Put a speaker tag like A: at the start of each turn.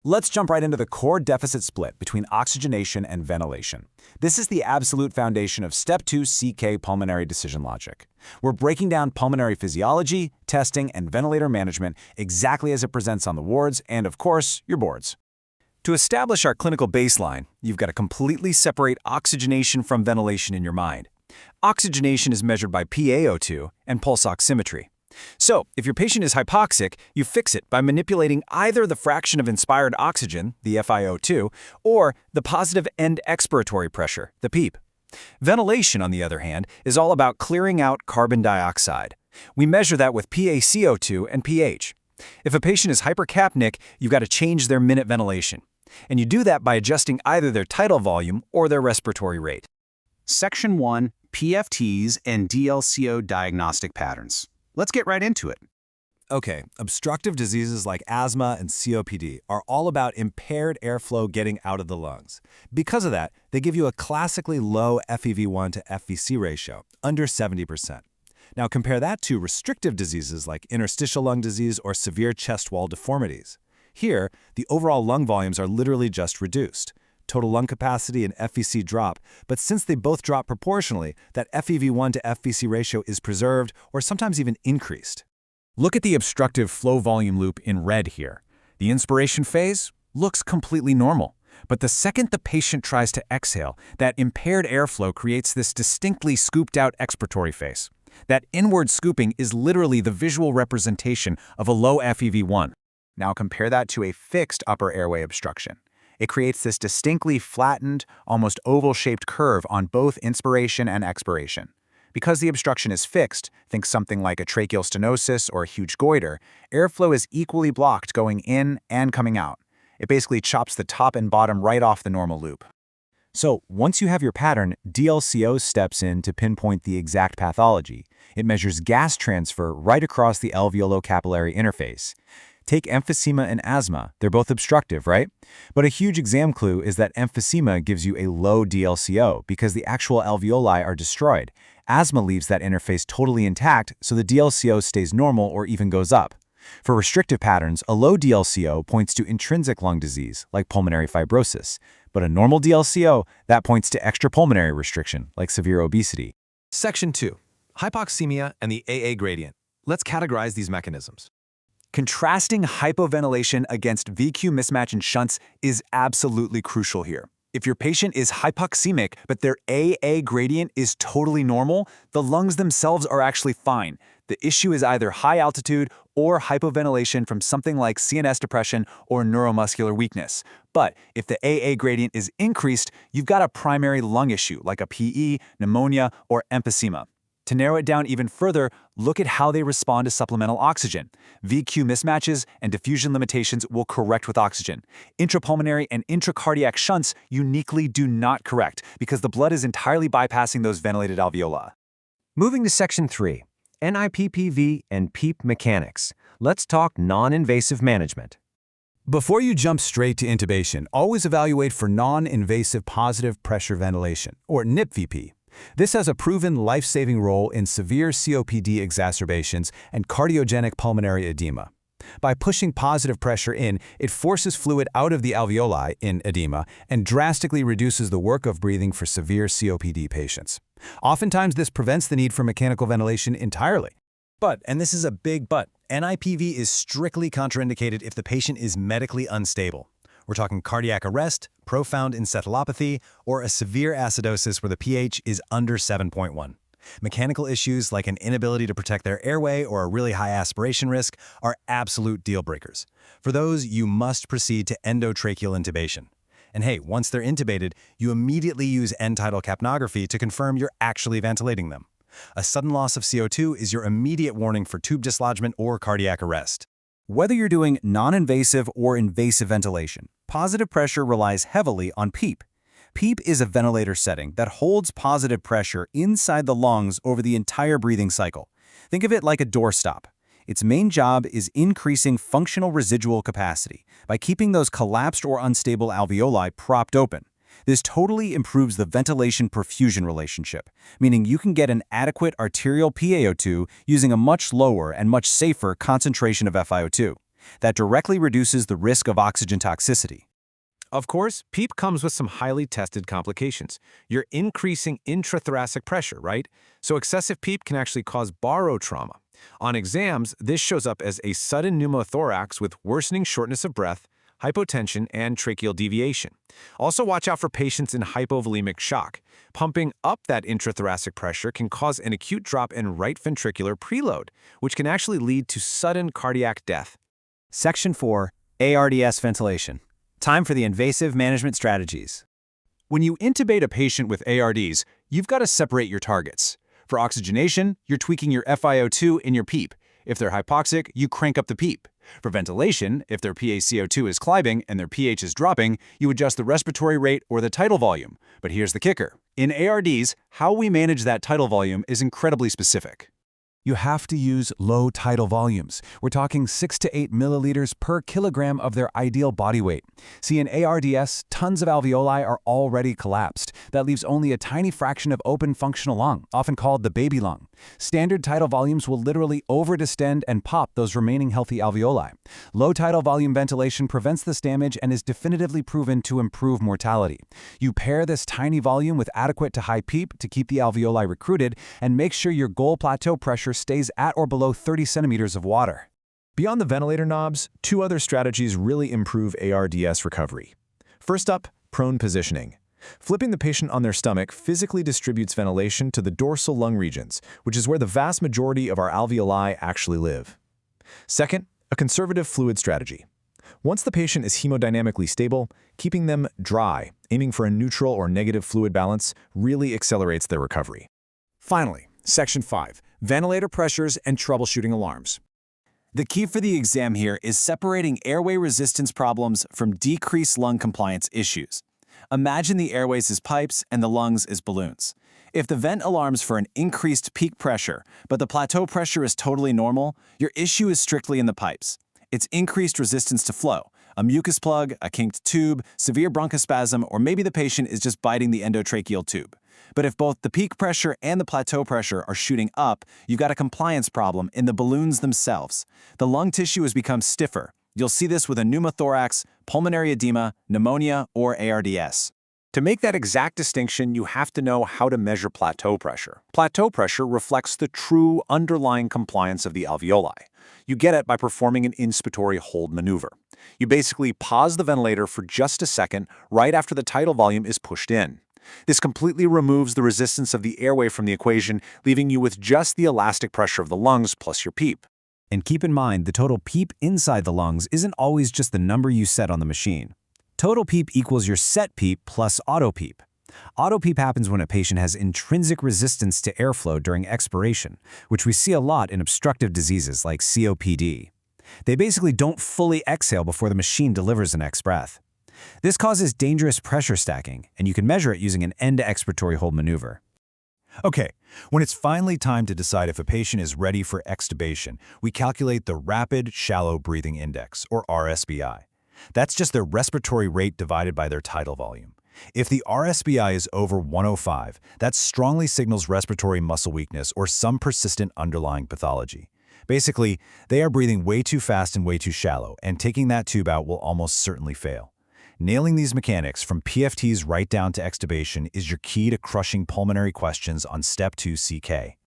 A: Let's jump right into the core deficit split between oxygenation and ventilation. This is the absolute foundation of Step 2 CK pulmonary decision logic. We're breaking down pulmonary physiology, testing, and ventilator management exactly as it presents on the wards and, of course, your boards. To establish our clinical baseline, you've got to completely separate oxygenation from ventilation in your mind. Oxygenation is measured by PaO2 and pulse oximetry. So, if your patient is hypoxic, you fix it by manipulating either the fraction of inspired oxygen, the FiO2, or the positive end expiratory pressure, the PEEP. Ventilation, on the other hand, is all about clearing out carbon dioxide. We measure that with PaCO2 and pH. If a patient is hypercapnic, you've got to change their minute ventilation. And you do that by adjusting either their tidal volume or their respiratory rate.
B: Section 1, PFTs and DLCO diagnostic patterns. Let's get right into it.
A: Okay, obstructive diseases like asthma and COPD are all about impaired airflow getting out of the lungs. Because of that, they give you a classically low FEV1 to FVC ratio, under 70%. Now compare that to restrictive diseases like interstitial lung disease or severe chest wall deformities. Here, the overall lung volumes are literally just reduced. Total lung capacity and FVC drop, but since they both drop proportionally, that FEV1 to FVC ratio is preserved or sometimes even increased. Look at the obstructive flow volume loop in red here. The inspiration phase looks completely normal, but the second the patient tries to exhale, that impaired airflow creates this distinctly scooped-out expiratory phase. That inward scooping is literally the visual representation of a low FEV1.
B: Now compare that to a fixed upper airway obstruction. It creates this distinctly flattened, almost oval-shaped curve on both inspiration and expiration. Because the obstruction is fixed, think something like a tracheal stenosis or a huge goiter, airflow is equally blocked going in and coming out. It basically chops the top and bottom right off the normal loop.
A: So, once you have your pattern, DLCO steps in to pinpoint the exact pathology. It measures gas transfer right across the alveolo-capillary interface. Take emphysema and asthma. They're both obstructive, right? But a huge exam clue is that emphysema gives you a low DLCO because the actual alveoli are destroyed. Asthma leaves that interface totally intact, so the DLCO stays normal or even goes up. For restrictive patterns, a low DLCO points to intrinsic lung disease, like pulmonary fibrosis. But a normal DLCO, that points to extrapulmonary restriction, like severe obesity.
C: Section 2. Hypoxemia and the AA gradient. Let's categorize these mechanisms.
A: Contrasting hypoventilation against VQ mismatch in shunts is absolutely crucial here. If your patient is hypoxemic, but their AA gradient is totally normal, the lungs themselves are actually fine. The issue is either high altitude or hypoventilation from something like CNS depression or neuromuscular weakness. But if the AA gradient is increased, you've got a primary lung issue like a PE, pneumonia, or emphysema. To narrow it down even further, look at how they respond to supplemental oxygen. VQ mismatches and diffusion limitations will correct with oxygen. Intrapulmonary and intracardiac shunts uniquely do not correct because the blood is entirely bypassing those ventilated alveoli.
D: Moving to Section 3, NIPPV and PEEP mechanics. Let's talk non-invasive management.
A: Before you jump straight to intubation, always evaluate for non-invasive positive pressure ventilation, or NIPVP. This has a proven life-saving role in severe COPD exacerbations and cardiogenic pulmonary edema. By pushing positive pressure in, it forces fluid out of the alveoli in edema and drastically reduces the work of breathing for severe COPD patients. Oftentimes, this prevents the need for mechanical ventilation entirely. But, and this is a big but, NIPV is strictly contraindicated if the patient is medically unstable. We're talking cardiac arrest, profound encephalopathy, or a severe acidosis where the pH is under 7.1. Mechanical issues like an inability to protect their airway or a really high aspiration risk are absolute deal breakers. For those, you must proceed to endotracheal intubation. And hey, once they're intubated, you immediately use end-tidal capnography to confirm you're actually ventilating them. A sudden loss of CO2 is your immediate warning for tube dislodgement or cardiac arrest. Whether you're doing non-invasive or invasive ventilation, positive pressure relies heavily on PEEP. PEEP is a ventilator setting that holds positive pressure inside the lungs over the entire breathing cycle. Think of it like a doorstop. Its main job is increasing functional residual capacity by keeping those collapsed or unstable alveoli propped open. This totally improves the ventilation-perfusion relationship, meaning you can get an adequate arterial PaO2 using a much lower and much safer concentration of FiO2.
B: That directly reduces the risk of oxygen toxicity.
C: Of course, PEEP comes with some highly tested complications. You're increasing intrathoracic pressure, right? So excessive PEEP can actually cause barotrauma. On exams, this shows up as a sudden pneumothorax with worsening shortness of breath, hypotension, and tracheal deviation. Also, watch out for patients in hypovolemic shock. Pumping up that intrathoracic pressure can cause an acute drop in right ventricular preload, which can actually lead to sudden cardiac death.
A: Section 4. ARDS ventilation. Time for the invasive management strategies. When you intubate a patient with ARDS, you've got to separate your targets. For oxygenation, you're tweaking your FiO2 in your PEEP. If they're hypoxic, you crank up the PEEP. For ventilation, if their PaCO2 is climbing and their pH is dropping, you adjust the respiratory rate or the tidal volume. But here's the kicker. In ARDS, how we manage that tidal volume is incredibly specific. You have to use low tidal volumes. We're talking 6 to 8 milliliters per kilogram of their ideal body weight. See, in ARDS, tons of alveoli are already collapsed. That leaves only a tiny fraction of open functional lung, often called the baby lung. Standard tidal volumes will literally overdistend and pop those remaining healthy alveoli. Low tidal volume ventilation prevents this damage and is definitively proven to improve mortality. You pair this tiny volume with adequate to high PEEP to keep the alveoli recruited and make sure your goal plateau pressure stays at or below 30 centimeters of water.
C: Beyond the ventilator knobs, two other strategies really improve ARDS recovery. First up, prone positioning. Flipping the patient on their stomach physically distributes ventilation to the dorsal lung regions, which is where the vast majority of our alveoli actually live. Second, a conservative fluid strategy. Once the patient is hemodynamically stable, keeping them dry, aiming for a neutral or negative fluid balance, really accelerates their recovery.
A: Finally, Section 5. Ventilator pressures and troubleshooting alarms. The key for the exam here is separating airway resistance problems from decreased lung compliance issues. Imagine the airways as pipes and the lungs as balloons. If the vent alarms for an increased peak pressure, but the plateau pressure is totally normal, your issue is strictly in the pipes. It's increased resistance to flow, a mucus plug, a kinked tube, severe bronchospasm, or maybe the patient is just biting the endotracheal tube. But if both the peak pressure and the plateau pressure are shooting up, you've got a compliance problem in the balloons themselves. The lung tissue has become stiffer. You'll see this with a pneumothorax, pulmonary edema, pneumonia, or ARDS.
B: To make that exact distinction, you have to know how to measure plateau pressure. Plateau pressure reflects the true underlying compliance of the alveoli. You get it by performing an inspiratory hold maneuver. You basically pause the ventilator for just a second right after the tidal volume is pushed in. This completely removes the resistance of the airway from the equation, leaving you with just the elastic pressure of the lungs plus your PEEP.
A: And keep in mind, the total PEEP inside the lungs isn't always just the number you set on the machine. Total PEEP equals your set PEEP plus auto PEEP. Auto PEEP happens when a patient has intrinsic resistance to airflow during expiration, which we see a lot in obstructive diseases like COPD. They basically don't fully exhale before the machine delivers the next breath. This causes dangerous pressure stacking, and you can measure it using an end-expiratory hold maneuver. Okay, when it's finally time to decide if a patient is ready for extubation, we calculate the Rapid Shallow Breathing Index, or RSBI. That's just their respiratory rate divided by their tidal volume. If the RSBI is over 105, that strongly signals respiratory muscle weakness or some persistent underlying pathology. Basically, they are breathing way too fast and way too shallow, and taking that tube out will almost certainly fail. Nailing these mechanics from PFTs right down to extubation is your key to crushing pulmonary questions on Step 2 CK.